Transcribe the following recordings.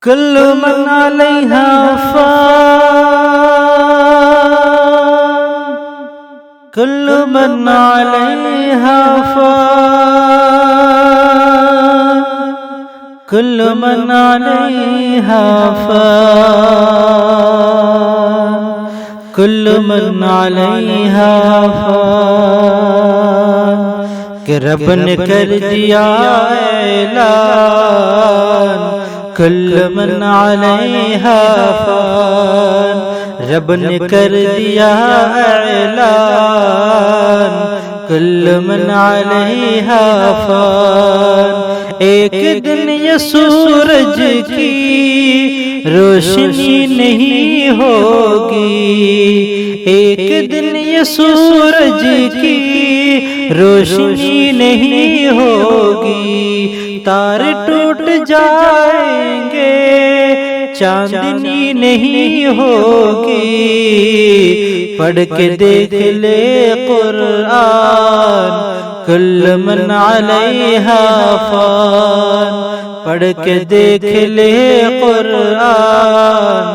کل من علیہا فان، کل من علیہا فان، کل من علیہا فان، کل من علیہا فان، کہ رب نے کر دیا اعلان، کل من علیہا فان، رب نے کر دیا اعلان، کل من علیہا فان۔ ایک دن یہ سورج کی روشنی نہیں ہوگی، ایک دن یہ سورج کی روشنی نہیں ہوگی، تارے ٹوٹ جائیں گے چاندنی نہیں ہوگی، پڑھ کے دیکھ لے قرآن، کل من علیہا فان، پڑھ کے دیکھ لے قرآن،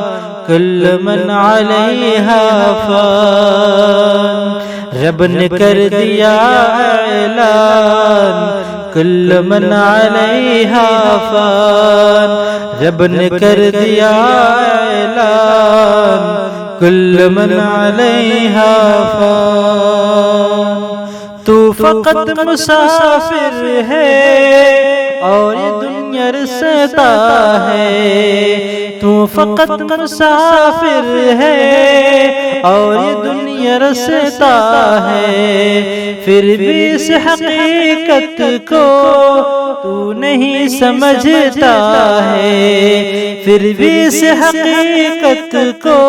کل من علیہا فان، رب نے کر دیا اعلان، کل من علیہا فان، رب نے کر دیا اعلان، کل من علیہا فان۔ تو فقط مسافر ہے اور یہ دنیا رستا ہے، تو فقط مسافر ہے اور یہ دنیا رستا ہے، پھر بھی اس حقیقت کو تو نہیں سمجھتا ہے، پھر بھی اس حقیقت کو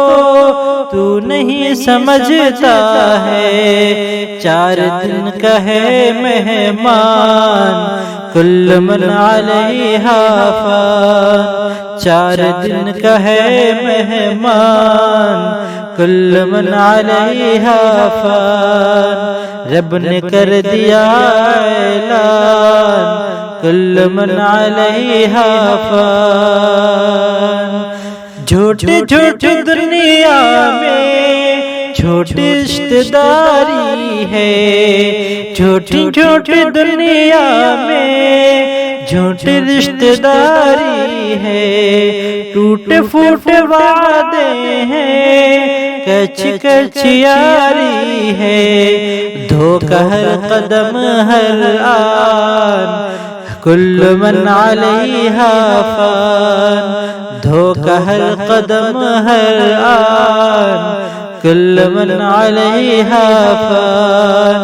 تو نہیں سمجھتا ہے، چار دن کا ہے مہمان، کل من علیہا فان، چار دن کا ہے مہمان، کل من علیہا فان، رب نے کر دیا اعلان، کل من علیہا فان۔ جھوٹی جھوٹی دنیا میں چھوٹی رشتہ داری ہے، چھوٹی چھوٹی دنیا میں جھوٹی رشتہ داری ہے، ٹوٹے پھوٹے وعدے ہیں، کچھ کچھ یاری ہے، دھوکہ ہر قدم ہر آن، کل من علیہا فان، دھوکہ ہر قدم ہر آن، کل من علیہا فان،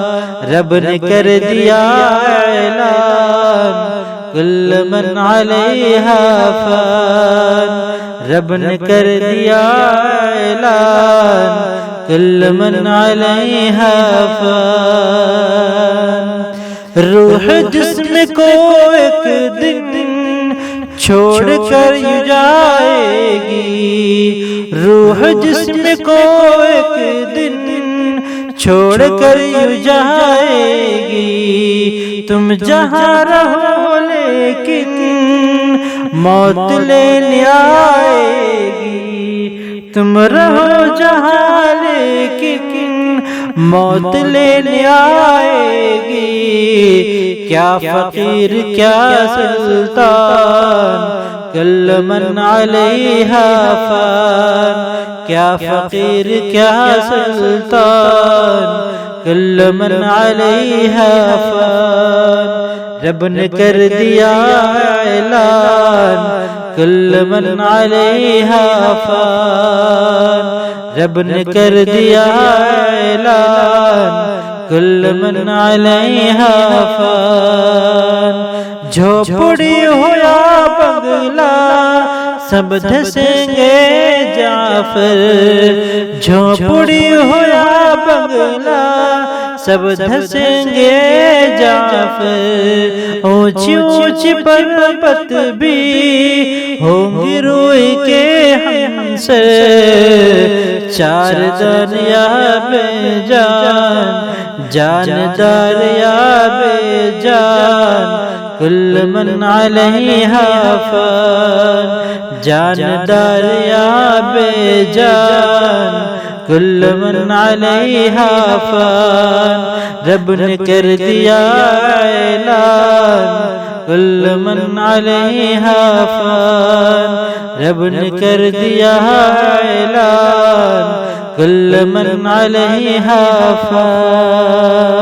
رب نے کر دیا اعلان، کل من علیہا فان، رب نے کر دیا اعلان، کل من علیہا فان۔ روح جسم کو ایک دن چھوڑ کر جائے گی، روح جسم کو ایک دن چھوڑ کر جائے گی، تم جہاں رہو لیکن موت لینے آئے گی، تم رہو جہاں لیکن موت لینے آئے گی، کیا فقیر کیا سلطان، کل من علیہا فان، کیا فقیر کیا سلطان، کل من علیہا فان، رب نے کر دیا اعلان، کل من علیہا فان، رب نے کر دیا اعلان، کل من علیہا فان۔ جھوپڑی ہو یا بنگلہ سب دھسیں گے جعفر، جھوپڑی ہو یا بنگلہ سب دھسیں گے جعفر، اونچی اونچی پربت بھی ہوں گی روئی کے ہمسر، چار دریا بے جان، جاندار یا بے جان، کل من علیہا فان، جاندار یا بے جان کل من علیہا فان، رب نے کر دیا اعلان کل من علیہا فان، رب نے کر دیا اعلان کل من علیہا فان۔